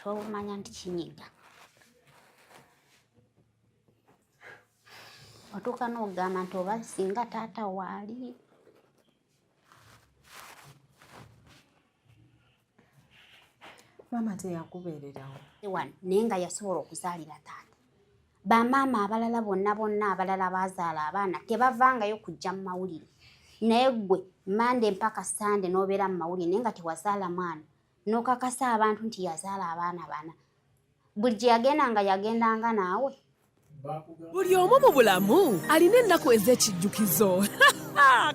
somanya nti kinyiga otuuka n'ogamba nti oba singa taata waali maama teyakubeererawo wano naye nga yasobola okuzaalira taata bamaama abalala bonna abalala bazaala abaana tebavangayo kujja mu mawulire naye ggwe Mande mpaka Sande n'obeera mu mawulire naye nga tewazaala mwana n'okakasa abantu nti yazaala abaana bana buli gye yagendanga naawe buli omu mu bulamu alina ennaku ez'ekijjukizo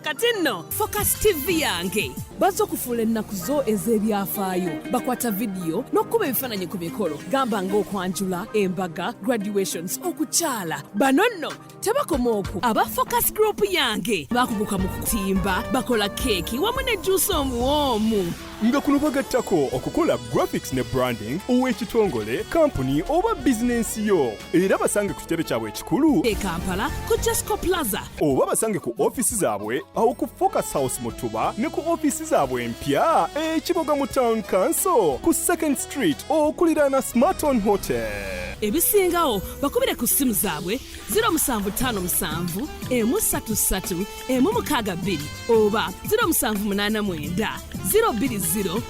kati nno Focus TV yange bazze okufuula ennaku zo ez'ebyafaayo bakwata vidiyo n'okkuba ebifaananyi ku mikolo gamba ng'okwanjula embaga graduations okukyala bano nno tebakoma okwo aba Focus Group yange bakuguka mu kutimba bakola keeki wamu ne juice omuwoomu nga kuno bagattako okukola graphics ne branding ow'ekitongole kampuni oba bizinensi yo era basange ku kitebe kyabwe ekikulu e Kampala ku Jesco Plaza oba basange ku ofisi zaabwe awo ku Focus House Mutuba ne ku ofisi zaabwe empya ekiboga mu Town Council ku 2nd Street okuliraana Smarton Hotel. Ebisingawo bakubire ku ssimu zaabwe 0757 133 162 oba 0789 020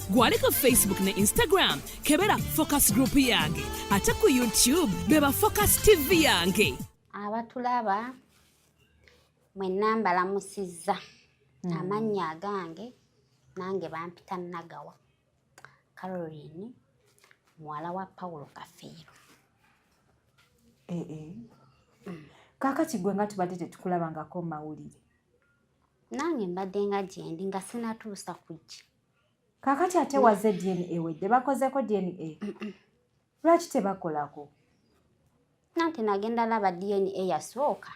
gwali ku Facebook ne Instagram kebera Focus Group yange ate ku YouTube beba Focus TV yange. Abatulaba mwenna mbalamusizza amannya agange nange bampita Nagawa Caroline muwala wa Paulo Kafeero. Kaakati gwe nga tubadde tetukulabangako mawulire Nange mbadde nga gyendi nga sinatuusa kujja. Kaakati ate waze DNA wedde bakozeko DNA lwaki tebakolako? Nanti nagenda laba DNA yasooka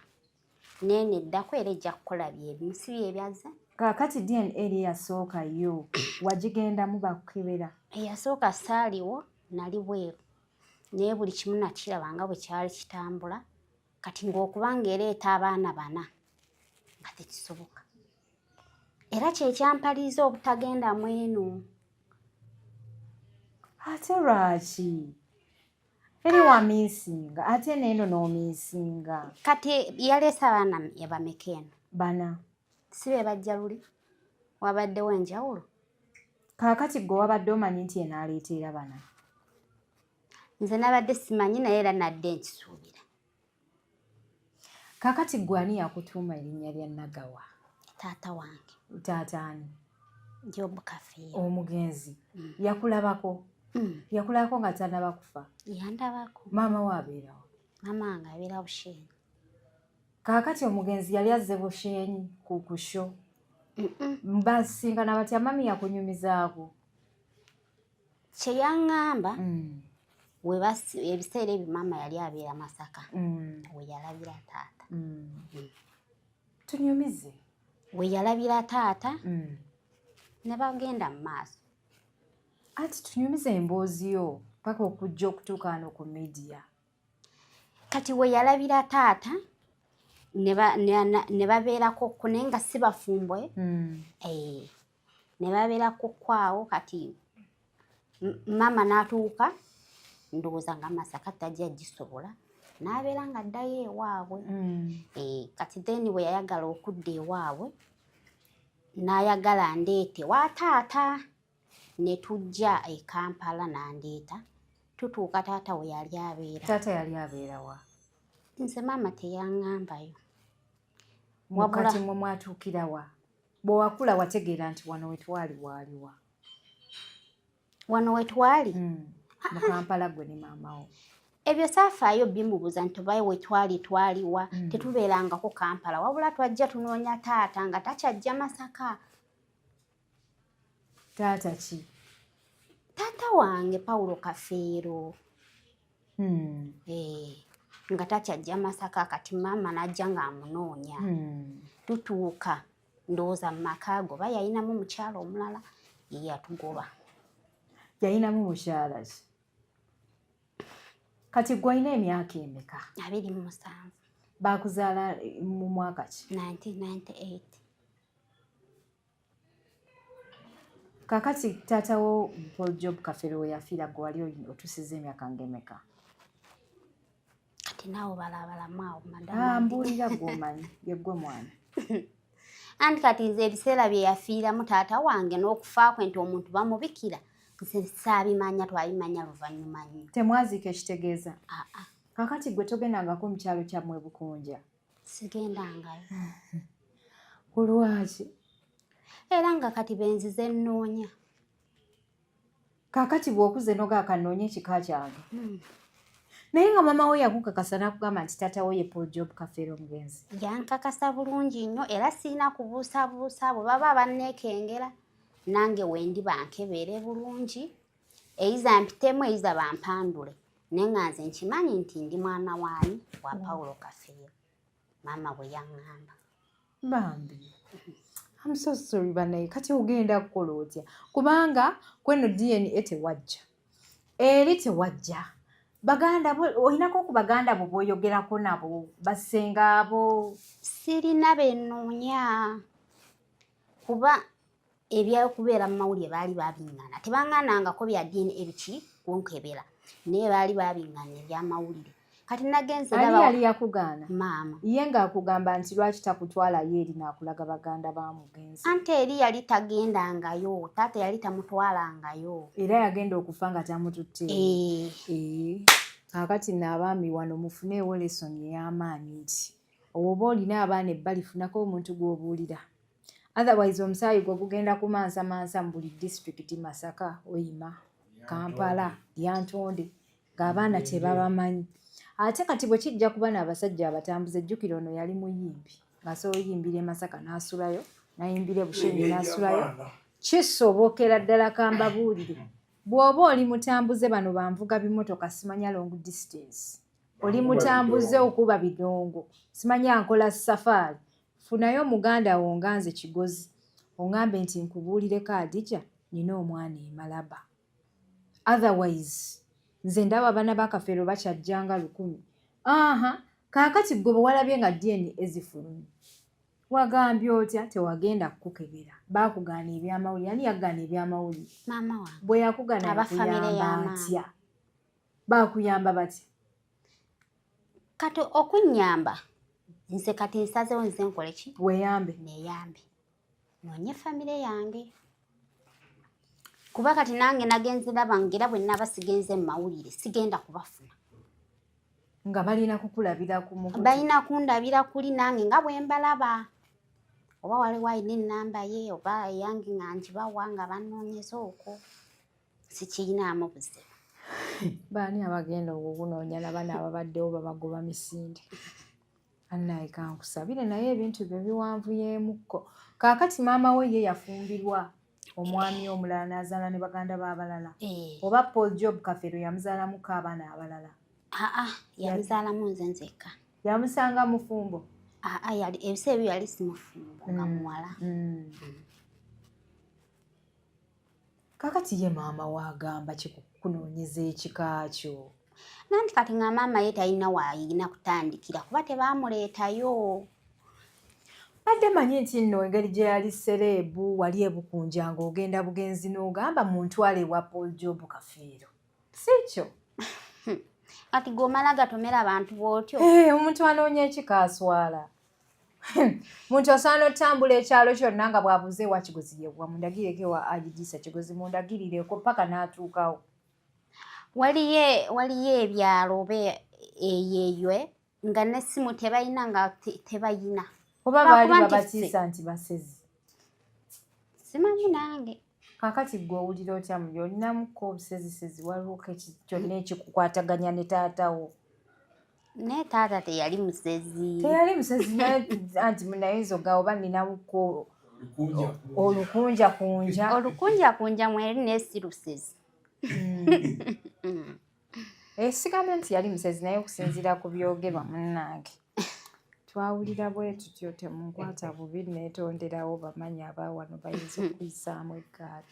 nene eddako era ejja kukola byebimu si byebyaza. Kaakati DNA eri yasooka yo wagigendamu bakukebera? Eyasooka saaliwo nali bweru naye buli kimu nakirabanga bwe kyali kitambula kati ng'okubanga ereeta abaana bana nga tekisoboka era kyekyampaliza obutagenda mwenu. Ate lwaki? Eri wa miisinga ate neeno n'omiisinga. Kati yaleese abaana yabameka eno? Bana. Si be bajja luli? Wabaddewo enjawulo? Kaakati gwe wabadde omanyi nti enaaleetera bana? Nze nabadde simanyi naye era nadde nkisuubira. Kaakati gwe ani yakutuuma erinnya lya Nagawa? Taata wange. Taataani? Job Kafeero. Omugenzi. Yakulabako? Yakulabako nga tannaba kufa? Yandabako. Maama we abeerawo? Maama wange abeera Busheenyi. Kaakati omugenzi yali azze Busheenyi ku kusho? Basingana batya mami yakunyumizaako? Kye yaŋŋamba ebiseera ebyo maama yali abeera Masaka we yalabira taata. Tunyumize. We yalabira taata ne bagenda mu maaso. Ati tunyumize emboozi yo paka okujja okutuuka wano ku media. Kati we yalabira taata ne babeerako naye nga si bafumbwe. Ne babeerako kwawo kati maama n'atuuka ndowooza nga Masaka tajja gisobola n'abeera nga addayo ewaabwe. Kati then we yayagala okudda ewaabwe n'ayagala ndeete wa taata ne tujja e Kampala n'andeeta tutuuka taata we yali abeera. Taata yali abeera wa? Nze maama teyaŋŋambayo. Wakati mwe mwatuukira wa? Bwe wakula wategeera nti wano we twali waaliwa? Wano we twali? Mu Kampala gwe ne maama wo? Ebyo saafaayo bimubuuza nti obaye we twali twaliwa tetubeerangako Kampala wabula twajja tunoonya taata nga takyajja Masaka. Taata ki? Taata wange Paulo Kafeero. Nga takyajja Masaka kati maama n'ajja ng'amunoonya. Tutuuka ndowooza mu maka ago oba yalinamu mukyala omulala ye yatugoba. Yalinamu mukyala ki? Kati gwe olina emyaka emeka? 27. Baakuzaala mu mwaka ki? 1998. Kakati taatawo Paul Job Kafeero we yafiira gwe wali otusiza emyaka ng'emeka? Kati naawe balabalamu awo madama. Mbuulira gw'omanyi ye gwe mwana. Anti kati nze ebiseera bye yafiiramu taata wange n'okufa kwe nti omuntu bamubikira nze saabimanya twabimanya luvannyuma nnyo. Temwaziika ekitegeeza? Kakati gwe togendangako mu kyalo kyammwe Bukunja? Sigendangayo. Olwaki? Era nga kati benzize nnoonya. Kakati bw'okuze nogaaka nnoonya ekika kyange. Naye nga mama we yakukakasa n'akugamba nti taata we ye Paul Job Kafeero mugenzi? Yankakasa bulungi nnyo era sirina kubuusabuusa bwe baba banneekengera nange wendi bankebere bulungi eiza mpitemu eiza bampandule naye nga nze nkimanyi nti ndi mwana waani wa Paulo Kafeero mama bwe yaŋŋamba. Bambi I'm so sorry banaye kati ogenda kukola otya kubanga kweno DNA tewajja eri tewajja baganda bo olinako okubaganda bo bwoyogerako nabo basenga abo? Sirina bennoonya kuba ebyakubeera mu mawulire baali babiŋŋana tebaŋŋanangako bya DNA ebiki kunkebera naye baali babiŋŋana ebyamawulire kati nagenze yali yakugaana maama ye ng'akugamba nti lwaki takutwalayo eri n'akulaga baganda ba mugenzi? Ante eri yali tagendangayo taata yali tamutwalangayo era yagenda okufa nga tamututte. Kakati n'abaami wano mufuneewo lesoni ey'amaanyi nti oba olina abaana ebbali funako omuntu gw'obuulira otherwise omusaayi gwe gugenda kumansamansa mu buli disitulikiti Masaka, Hoima, Kampala, Lyantonde ng'abaana tebabamanyi. Ate kati bwe kijja kuba n'abasajja abatambuze ejjukira ono yali muyimbi ng'asobola oyimbira e Masaka n'asulayo n'ayimbira e Bushenyi n'asulayo. Kisobokera ddala kambabuulire bw'oba oli mutambuze bano banvuga bimotoka simanya long distance oli mutambuze okuba bidongo simanya nkola safaari funayo muganda wo nga nze Kigozi ongambe nti nkubuulireko Adija nina omwana e Malaba otherwise nze ndaba abaana ba Kafeero bakyajjanga 100. Kaakati gwe bwe walabye nga DNA ezifulumye wagambye otya? Tewagenda kukukebera baakugaana ebyamawulire. Ani yagaana ebyamawulire? Maama wange. Bwe yakugaana yakuyamba atya? Baakuyamba batya? Kati okunnyamba nze kati nsazewo nze nkole ki? Weeyambe. Neeyambe noonye famire yange kuba kati nange nagenze ndaba ngera bwe nnaba sigenze mu mawulire sigenda kubafuna. Nga balina kukulabira ku mukutu? Balina kundabira kuli nange nga bwe mbalaba. Oba waliwo alina ennamba ye oba eyange nga ngibawa nga bannoonyeza okwo sikirinaamu buzibu. Baani abagenda okukunoonya n'abaana ababaddewo babagoba misinde? Annaye kankusabire naye ebintu byo biwanvuyemukko. Kaakati maama we ye yafumbirwa omwami omulala n'azaala ne baganda b'abalala. Oba Paul Job Kafeero yamuzaalamuko abaana abalala? Yamuzaalamu nze nzekka. Yamusanga mufumbo? Ebiseera ebyo yali si mufumbo nga muwala. Kaakati ye maama waagamba kikukunoonyeza ekika kyo? Nanti kati nga maama ye talina waayina kutandikira kuba tebaamuleetayo. Badde manyi nti nno engeri gye yali sereebu wali ebukunja ng'ogenda bugenzi n'ogamba muntwale ewa Paul Job Kafeero. Si kyo? Kati gomala gatomera abantu bw'otyo? Omuntu anoonya ekika aswala. Muntu osaana otambula ekyalo kyonna nga bw'abuze wa Kigozi yewa mundagireko ewa Ajidisa Kigozi mundagirireko paka n'atuukawo. Waliyo ebyalo eyeeywe nga n'essimu tebayina nga tebayina. Oba baali babatiisa nti basezi? Simanyi nange. Kaakati gwe owulira otya mu byo olinamuko obusezisezi waliwo kyonna ekikukwataganya ne taatawo? Naye taata teyali musezi. Teyali musezi anti munayinza oga oba ninamuko olukunjakunja. Olukunjakunja mweri naye si lusezi. Sigambe nti yali musezi naye okusinziira ku byogerwa munnange. Twawulira bwe tutyo temunkwata bubi neetonderawo bamanyi abaawano bayinza okuyisaamu eggaali.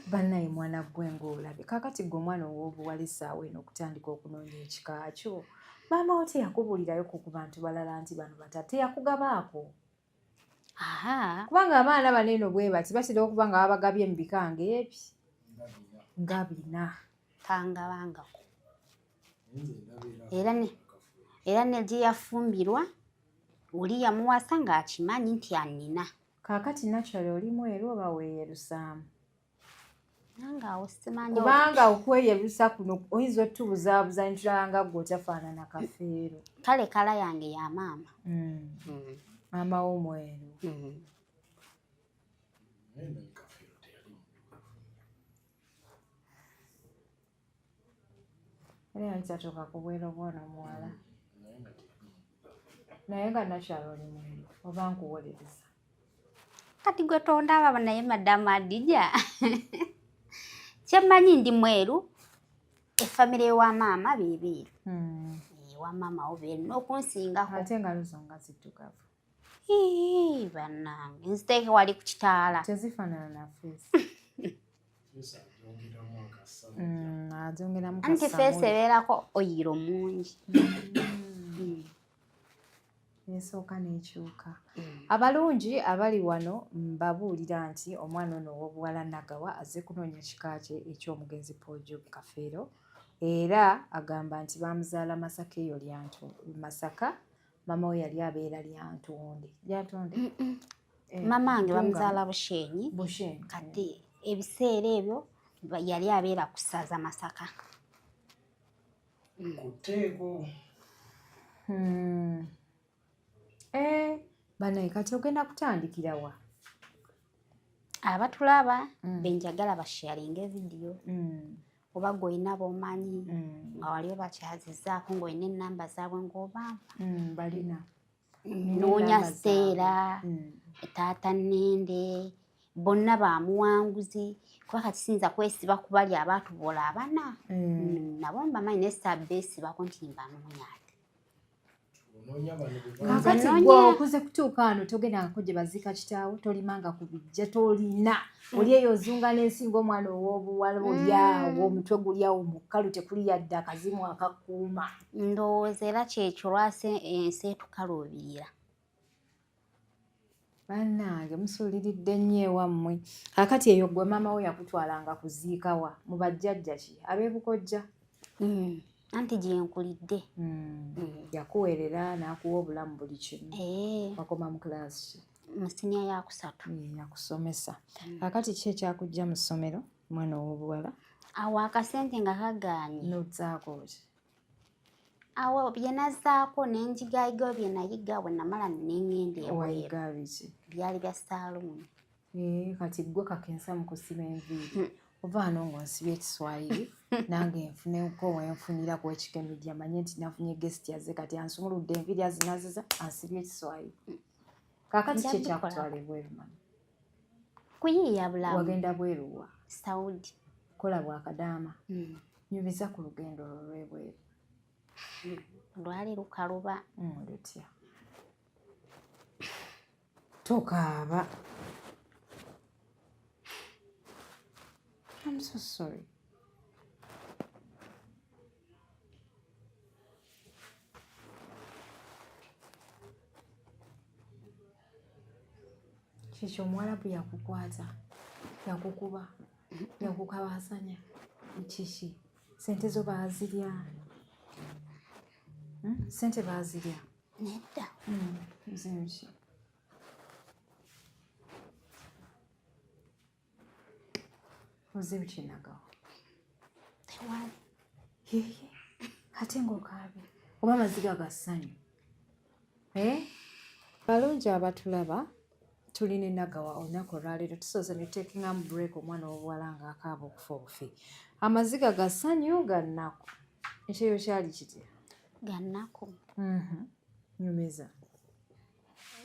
Bannaye mwana gwe ng'olabye kaakati gwe omwana ow'obuwala essaawa eno okutandika okunoonya ekika kyo maama wo teyakubuulirayo ku bantu balala nti bano bata teyakugabaako? Aha. Kubanga abaana banene bwe bati batera okuba nga babagabye mu bikanga ebi nga bina Tangabangako. Era ne gye yafumbirwa oli yamuwasa ng'akimanyi nti annina. Kaakati naturally oli mweru oba weeyerusaamu? Nange awo simanyi. Kubanga okweyerusa kuno oyinza otubuzaabuza ne tulaba nga ggwe otafaanana kafeero. Kale kala yange ya maama. Maama wo mweru. Era yayitatoka ku bwero bw'ono muwala. Naye nga nakyalo oli mweru oba nkuwolereza. Kati gwe tondaba naye Madamu Adija. Kyemmanyi ndi mweru, effamire wa maama beebeeru. Wa maama wo beeru n'okunsingako. Ate nga luzo nga ziddugavu. Bannange nziteeke wali ku kitaala. Tezifaanana na feesi. Azongeramu Anti feesi ebeerako oyiro mungi. Esooka n'ekyuka. Abalungi abali wano mbabuulira nti omwana ono ow'obuwala Nagawa azze kunoonya kika kye eky'omugenzi Paul Job Kafeero era agamba nti bamuzaala Masaka eyo Masaka, mama we yali abeera Lyantonde. Lyantonde? Mamange bamuzaala Bushenyi. Bushenyi. Kati ebiseera ebyo yali abeera ku ssaza Masaka. Kuteeko. Banaye kati ogenda kutandikira wa? Abatulaba benjagala basharinge vidiyo. Oba gw'olina b'omanyi nga wali obakyazizaako ng'olina ennamba zaabwe ng'obampa. Balina. Noonya Seera, taata Nnende, bonna bamuwanguzi. Kuba kati siyinza kwesiba ku bali abaatubola abana. Nabo mbamanyi naye sabbeesibako nti mbanoonya ate. Kakati gwe okuze kutuuka wano togendangako gye baziika kitaawo, tolimanga ku bijja, tolina. Oli eyo ozunga n'ensinga omwana ow'obuwala oli awo, omutwe guli awo mu kkalu tekuli yadde akazimu akakuuma. Ndowooza era kyekyo lwasi ensi etukaluubirira. Bannange musuuliridde nnyo ewammwe. Kakati eyo gwe maama we yakutwalanga kuziika wa? Mu bajjajja ki? Ab'ebukojja? Anti gye nkulidde. Yakuweerera n'akuwa obulamu buli kimu. Wakoma mu kilaasi ki? Mu siniya ya kusatu. Yakusomesa. Kakati ki ekyakujja mu ssomero mwana ow'obuwala? Awo akasente nga kagaanye. N'ozzaako ki? Awo bye nazzaako n'enjigaayigawo bye nayiga bwe namala n'engenda ebweru. Wayiga biki? Byali bya saaluuni. Kati ggwe kakensa mu kusiba enviiri. Ovaano ng'onsibye Ekiswahili nange nfuneko wenfunira ku Ekikemidya manye nti nafunye guest yazze kati ansumuludde enviiri azinaziza ansibye Ekiswahili. Kaakati ki ekyakutwala ebweru mama? Kuyiiya bulamu. Wagenda bweru wa? Saudi. Kola bwakadaama. Nyumiza ku lugendo lwo lw'ebweru. Lwali lukaluba. Lutya. Tokaaba. I'm so sorry. Kikyo Omuwarabu yakukwata, yakukuba, yakukabasanya. Kiki? Sente zo baazirya? Sente baazirya? Nedda. Nzinki. Ozibu kinagawa? Tewali. Yeye. Ate ng'okaabye. Oba amaziga ga ssanyu. Balungi abatulaba tulina Nagawa olunaku olwaleero tusoose ne tuteekingamu break omwana w'obuwala ng'akaaba okufa obufi. Amaziga ga ssanyu ga nnaku. Ekyeyo kyali kitya? Ga nnaku. Nyumiza.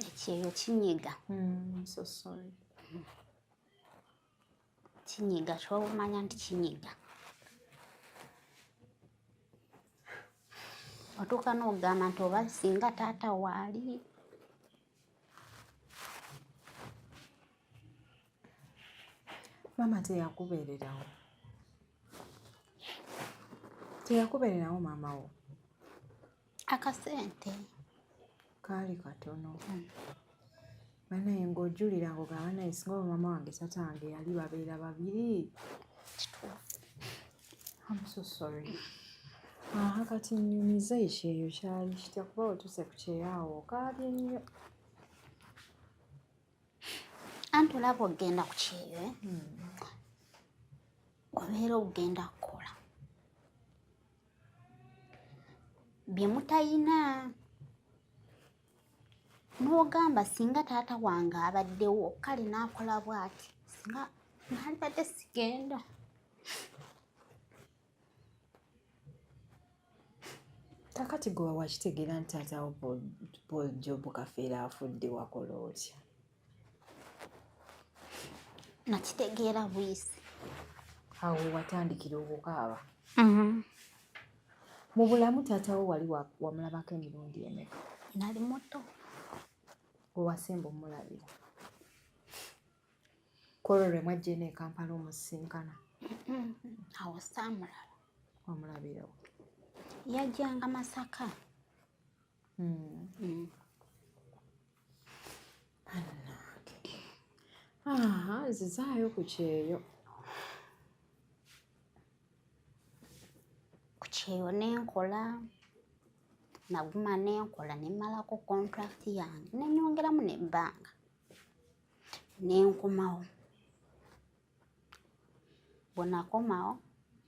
Ekyeyo kinyiga. I'm so sorry. Kinyiga ky'omanya nti kinyiga. Otuuka n'ogamba nti oba singa taata waali. Maama teyakubeererawo. Teyakubeererawo maama wo. Akasente. Kaali katono. banaye ng'ojulira ng'ogamba naye singa mama wange tatange yali babeera babiri. I'm so sorry. Kati nnyumiza ekyeyo kyali kitya kuba otuse ku kyeyawo okaabye nnyo. Anti olaba ogenda ku kyeyo obeera ogenda kukola bye mutayina n'ogamba singa taata wange abaddewo kale n'akola bw'ati singa naalibadde sigenda. Kakati gwe wakitegeera nti taatawo Paul Job Kafeera afudde wakola otya? Nakitegeera buyisi. Awo watandikira okukaaba. Mu bulamu taatawo wali wamulabako emirundi emeka? Nali muto. Gwe wasemba omulabira? Kolwo lwe mwajja eno e Kampala omusisinkana? Awo saamulaba. Wamulabirawo? Yajjanga Masaka. Nzizaayo ku kyeyo. Ku kyeyo nenkola naguma nenkola nemmalako contract yange nenyongeramu nebbanga nenkomawo. Bwenakomawo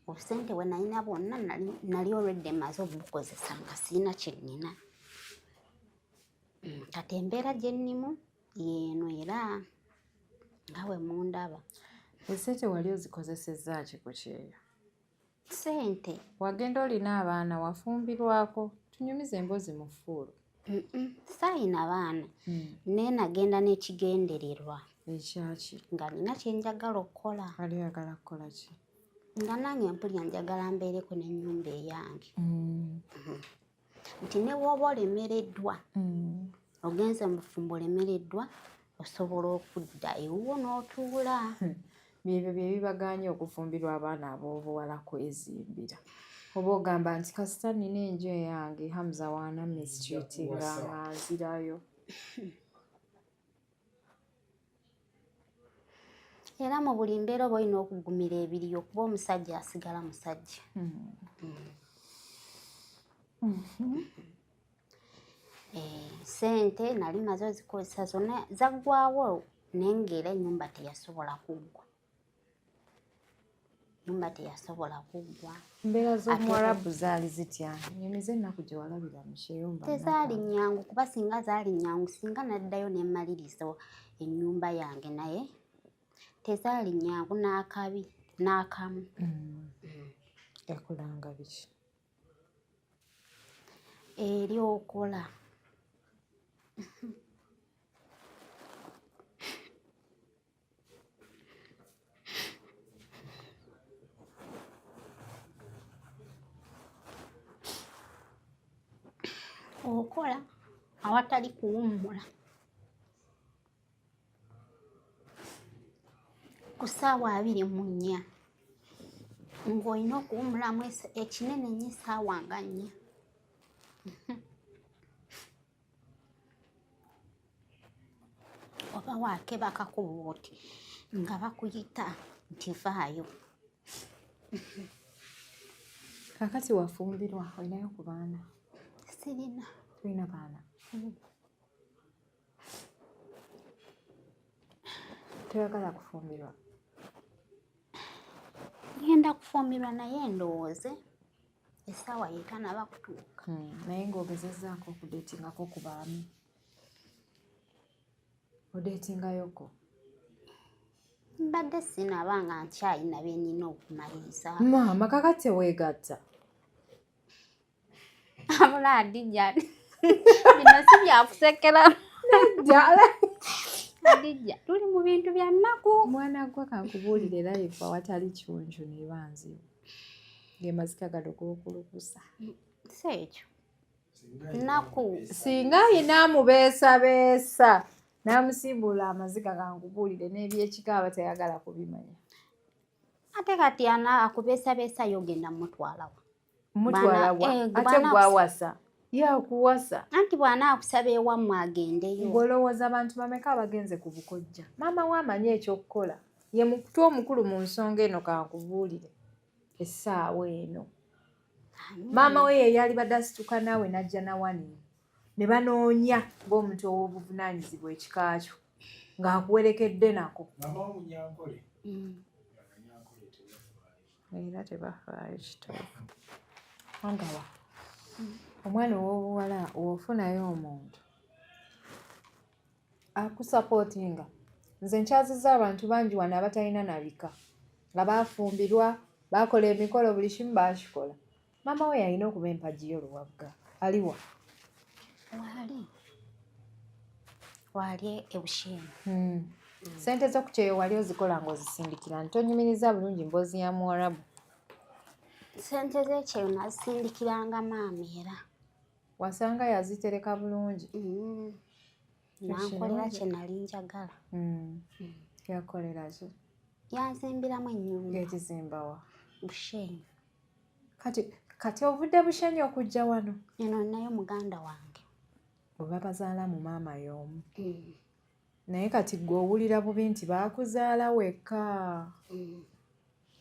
obusente bwe nalina bwonna nali olwedde maze obukozesa nga sirina kye nnina. Kati embeera gye nnimu yeeno era nga bwe mundaba. Esente wali ozikozesezza ki ku kyeyo? Sente wagenda olina abaana wafumbirwako? Tunyumize emboozi mu ffuulu. Saayina baana naye nagenda n'ekigendererwa. Ekyaki? Nga nina kye njagala okukola. Wali oyagala kukola ki? Nga nange mpulira njagala mbeereko n'ennyumba eyange. Nti ne bw'oba olemereddwa ogenze mu bufumbo olemereddwa osobola okudda ewuwo n'otuula. Byebyo bye bibagaanye okufumbirwa abaana ab'obuwala kwezimbira. Oba ogamba nti kasita nnina enju eyange Hamza Wanami Street nga nzirayo. Era mu buli mbeera oba olina okugumira ebiriyo okuba omusajja asigala musajja. Sente nali maze ozikozesa zonna zaggwawo naye ng'era ennyumba teyasobola kuggwa. Ennyumba teyasobola kuggwa. Embeera z'Omuwarabu zaali zitya? Nyumiza ennaku gye walabira mu kiyumba. Tezaali nnyangu kuba singa zaali nnyangu singa naddayo ne mmaliriza ennyumba yange naye tezaali nnyangu n'akabi n'akamu. Yakolanga biki? Eri okola. Okola awatali kuwummula. Ku ssaawa 24 ng'olina okuwummulamu ekinene nnyo essaawa nga 4. Oba waakebakako bw'oti nga bakuyita nti vaayo. Kakati wafumbirwa olinayo ku baana? Sirina. Tulina baana? Toyagala kufumbirwa? Ngenda kufumbirwa naye ndowooze essaawa yeetanaba kutuuka. Naye ng'ogezezzaako okudeetingako ku baami? Odeetingayoko? Mbadde sinaba nga nkyalina bye nnina okumaliriza. Maama kakati weegatta? Abula Adijja bino si byakusekera. Ddala? Adijja tuli mu bintu bya nnaku. Mwana gwe kankubuulire live awatali kyunju ne banzibu. Ng'emazika gano g'okulukusa. Si ekyo. Nnaku. Singa ayina amubeesabeesa n'amusimbula amaziga gankubuulire n'ebyekikaaba tayagala kubimanya. Ate kati ana akubeesabeesa yogenda mutwalawa. Mutwalawa ate gwawasa. yakuwasa anti bw'anaakusaba ewammwe agendeyo. ng'olowooza abantu bameka abagenze ku bukojja. Maama we amanyi ekyokukola, ye mukutu omukulu mu nsonga eno kankubuulire essaawa eno. Maama we ye yali badde asituka naawe n'ajja nawani ne banoonya ng'omuntu ow'obuvunaanyizibwa ekika kyo ng'akuwerekedde nako. Era tebafaayo kituufu. Angawa omwana ow'obuwala ofunayo omuntu akusapootinga. Nze nkyazizza abantu bangi wano abatalina nabika nga baafumbirwa baakola emikolo buli kimu baakikola. Maama we yalina okuba empagi y'oluwagga. Aliwa wali ebusheemu. Sente zo ku kyeyo wali ozikola ng'ozisindikira. Ntonyumiriza bulungi mboozi ya Muwarabu. Sente z'ekyeyo nazisindikiranga maama era. Wasanga yazitereka bulungi. Nankolera kye nali njagala. Yakolera ki? Yanzimbiramu ennyumba. Gekizimbawa? Bushenyi. Kati ovudde Bushenyi okujja wano? Eno nayo muganda wange. Oba bazaala mu maama y'omu. Naye kati gwe owulira bubi nti baakuzaala wekka.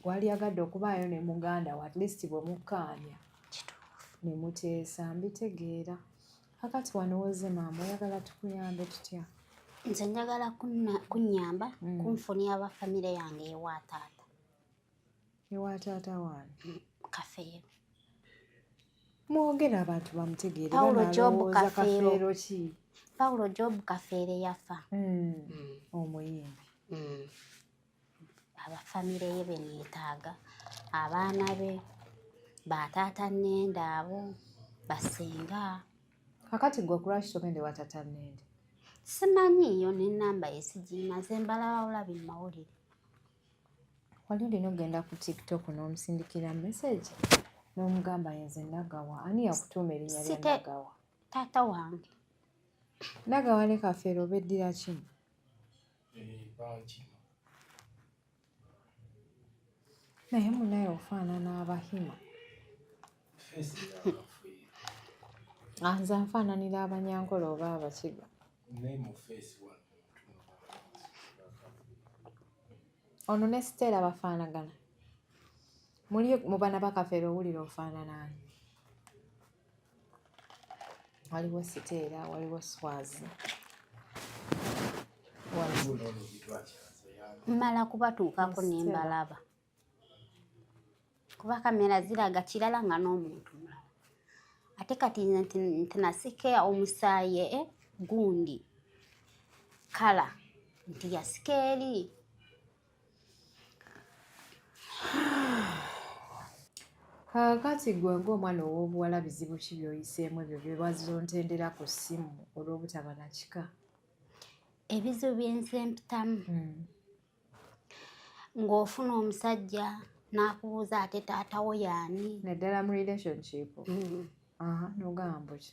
Wali agadde okubaayo ne muganda wa at least bwe mukkaanya ne muteesa. Mbitegeera. Kakati wano woze maama oyagala tukuyambe tutya? Nze njagala kunnyamba kunfunira abafamire yange ewa taata. Ewa taata wange? Kafeero. Mwogera abantu bamutegeere. Paulo Job Kafeero. Ki? Paulo Job Kafeero yafa. Omuyimbi. Abafamire ye be neetaaga. Abaana be, bataata nnenda abo, basenga. Kakati gwe kulwaki togende wa taata nnende? Simanyiiyo n'ennamba ye sigiina, ze mbalaba bulabi mu mawulire. Wali olina okugenda ku TikTok n'omusindikira message n'omugamba yenze Nagawa. Ani yakutuuma erinnya lya Nagawa? Taata wange. Nagawa ne Kafeero beddira kimu? Naye munaye ofaanana Abahima. Nze nfaananira Abanyankole oba Abakiga. Ono ne Stella bafaanagana. Muli mu baana ba Kafeero owulira ofaanana ani? Waliwo Stella, waliwo Swazi. Mmala kubatuukako ne mbalaba. Kuba kamera ziraga kirala nga n'omuntu mulala. Ate kati nti nasika omusaayi gundi kala nti yasika eri. Kakati gwe ng'omwana ow'obuwala bizibu ki by'oyiseemu ebyo bye bazontendera ku ssimu olw'obutaba na kika? Ebizibu byenze mpitamu. Ng'ofuna omusajja n'akubuuza ate taata wo y'ani? Naddala mu relationship? N'ogamba ki?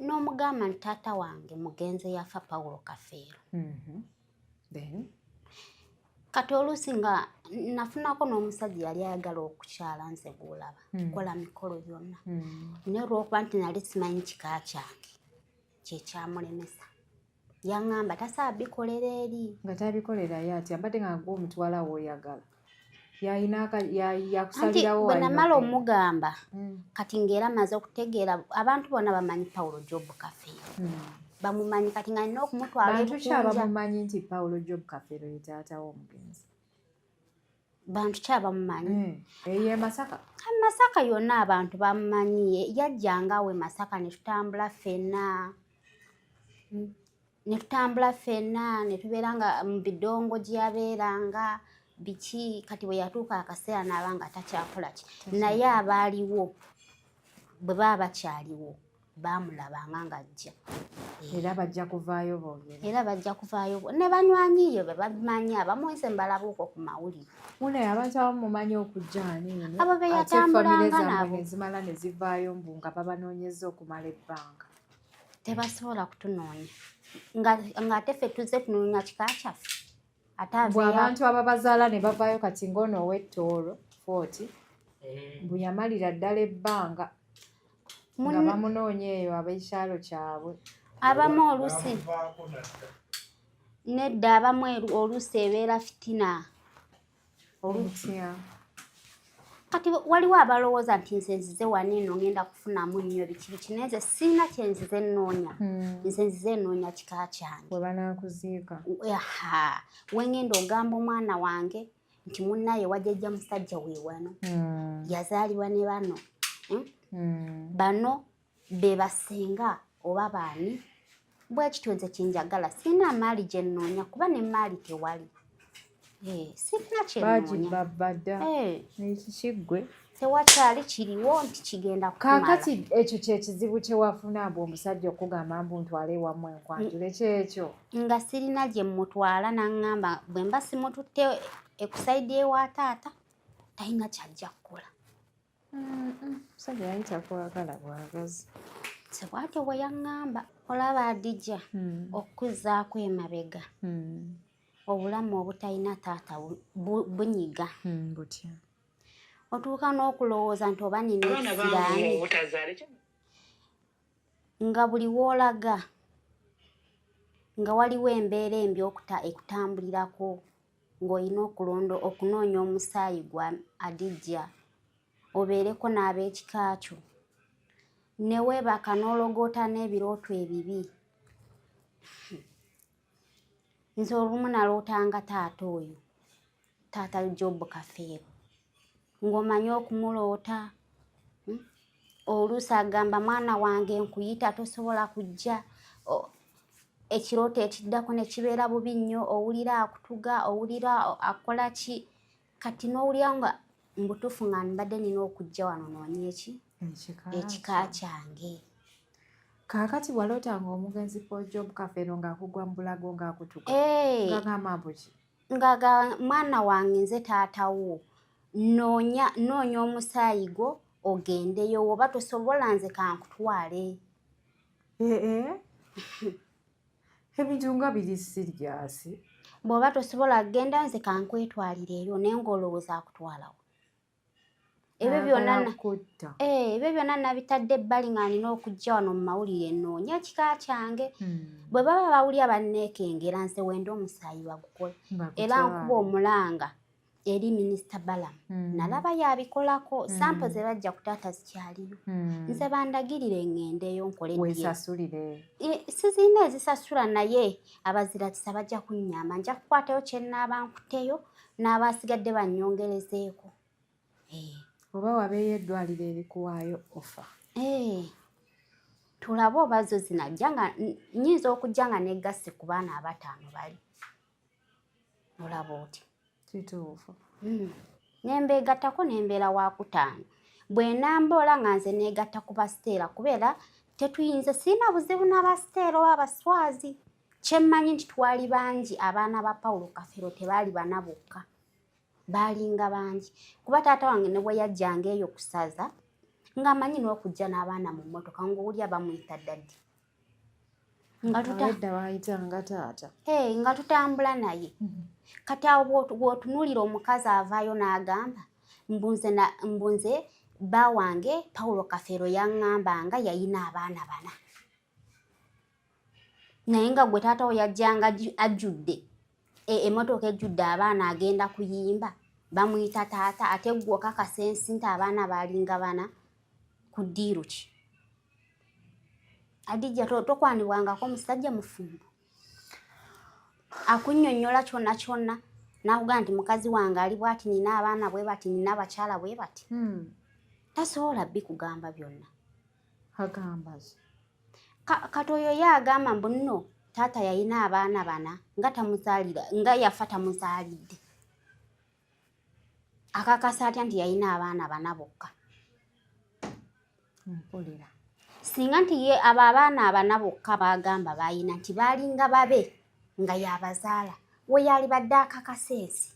N'omugamba nti taata wange mugenzi yafa Paulo Kafeero. Then? Kati oluusi nga nafunako n'omusajja yali ayagala okukyala nze bw'olaba. Kola mikolo byonna. Naye olw'okuba nti nali simanyi kika kyange kye kyamulemesa. Yaŋŋamba tasaaba bikolera eri. Nga tabikolera ye ati abadde nga gwe omutwala w'oyagala. Yakusalirawo anti bwe namala omugamba kati ng'era amaze okutegeera abantu bonna bamanyi Paulo Job Kafeero. Bamumanyi kati nga nina okumutwala bantu ki abamumanyi nti Paulo Job Kafeero ye taata w'omugenzi? Bantu ki abamumanyi? Ye Masaka? Masaka yonna abantu bamumanyi. Yajjanga we Masaka ne tutambula ffenna. Ne tubeera nga mu bidongo gy'abeeranga biki. Kati bwe yatuuka akaseera n'aba nga takyakola ki. Naye abaaliwo bwe baba bakyaliwo baamulabanga ng'ajja. Era bajja kuvaayo boogera. Ne banywanyiyo be babimanyi abamu nze mbalabuuko ku mawulire. Munaye abantu abamu mumanyi okujja ani eno. Abo be yatambulanga nabo. Ne zimala ne zivaayo mbu nga babanoonyeza okumala ebbanga. Tebasobola kutunoonya. Ng'ate ffe tuzze tunoonya kika kyaffe. Bwe abantu ababazaala ne bavaayo kati ng'ono ow'ettoolo 40 mbu yamalira ddala ebbanga. nga bamunoonya eyo ab'ekyalo kyabwe. Abamu oluusi nedda abamu oluusi ebeera fitina Olutya. kati waliwo abalowooza nti nze nzize wano eno ngenda kufunamu nnyo biki neze sirina kyenzize nnoonya nze nzize nnoonya kika kyange bwe banaakuziika. wengenda ogamba omwana wange nti munnaye wajjajja musajja we wano yazaalibwa ne bano bano be basenga oba baani bwe kityo nze kyenjagala sirina maali gye nnoonya kuba ne maali tewali sirina kyenoonya babbadda ekikiggwe tewakyali kiriwo nti kigenda kumala. Kaakati ekyo kyekizibu kye wafuna mbu omusajja okugamba mbu ntwale ewamu enkwanjule kyekyo nga sirina gye mmutwala n'aŋŋamba bwe mba simututte ekusayidi ewa taata talina kyajja kukola. omusajja yayita kwagala bwagazi sebwatyo bwe yaŋŋamba olaba Adija okkuzaako emabega obulamu obutalina taata bunyiga butya otuuka n'okulowooza nti oba nina ekisiraani nga buli w'olaga nga waliwo embeera embi ekutambulirako ng'olina okunoonya omusaayi gwa Adija obeereko n'ab'ekika kyo ne weebaka n'ologoota n'ebirooto ebibi. Nze olumu nalootanga taata oyo taata Job Kafeero ng'omanyi okumuloota oluusi agamba mwana wange nkuyita tosobola kujja ekirooto ekiddako ne kibeera bubi nnyo owulira akutuga owulira akola ki kati n'owulira nga mbutuufu nga mbadde nina okujja wano noonye ekika kyange. Kaakati walootanga omugenzi Paul Job Kafeero ng'akugwa mu bulago ng'akutuga ng'agamba mbuki ng'agamba mwana wange nze taatawo noonya omusaayi gwo ogendeyo oba tosobola nze kankutwale. Ebintu nga biri siriasi. Bw'oba tosobola kgenda nze kankwetwalira eyo naye ng'olowooza akutwalawo. Ebyo byonna nabitadde ebbali nga nina okujja wano mu mawulire nnoonya ekika kyange. Bwe baba bawulira banneekengera nze wenda omusaayi bagukola era nkuba omulanga eri minisita Balamu nalaba yabikolako sampo ze bajja ku taata zikyaliyo nze bandagirire ngendeyo nkole weesasulire sizirina ezisasula naye abaziratisa bajja kunnyamba nja kukwatayo kyennaaba nkuteyo n'abasigadde bannyongerezeeko. oba wabeeyo eddwaliro erikuwaayo ofa. Tulabe oba zo zinajja nga nnyinza okujja nga neggasse ku baana abataano bali. Olaba otya? Kituufu. Nembeegattako nembeera wa kutaano. Bwe namboola nga nze neegatta ku basiteera kubeera tetuyinza sirina buzibu n'abasiteera oba abaswazi. Kyemmanyi nti twali bangi abaana ba Paulo Kafeero tebaali bana bokka. Baalinga bangi. Kuba taata wange ne bwe yajjanga eyo ku ssaza ng'amanyi n'okujja n'abaana mu mmotoka ng'owulya bamuyita Daddy. Edda waayitanga taata. Nga tutambula naye. Kati awo bw'otunuulira omukazi avaayo n'agamba mbunze bba wange Paulo Kafeero yaŋŋamba nga yayina abaana bana. Naye nga gwe taata we yajjanga ajjudde emmotoka ejjudde abaana agenda kuyimba bamuyita taata ate gwe okakasa ensi nti abaana baalinga bana ku ddiiru ki? Adija tokwanibwangako omusajja mufumbo akunnyonnyola kyonna kyonna n'akugamba nti mukazi wange ali bw'ati nina abaana bwe bati nina abakyala bwe bati. Tasobola bbi kugamba byonna. Agamba kati oyo ye agamba mbu nno taata yalina abaana bana nga yafa tamuzaalidde. Akakasa atya nti yalina abaana bana bokka. Mpulira. Singa nti ye abo abaana abana bokka baagamba bayina nti baalinga babe nga yabazaala we yalibadde akakasa ensi.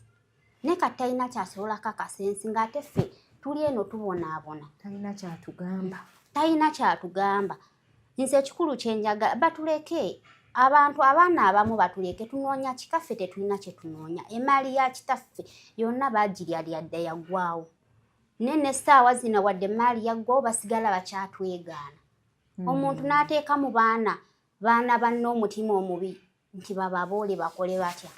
Ne kati talina kyasobola kakasa ensi ng'ate ffe tuli eno tubonaabona. Talina kyatugamba. Nze ekikulu kyenjagala batuleke abaana abamu batuleke tunoonya kikaffe tetulina kye tunoonya. Emaali ya kitaffe yonna baagirya lyadda yaggwaawo. nene saawa zino wadde maali yaggwa basigala bakyatwegaana. Omuntu n'ateeka mu baana banne omutima omubi nti bababoole bakole batya.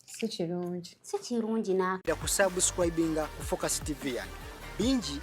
Si kirungi. Si kirungi Kusubscribinga ku Focus TV yange bingi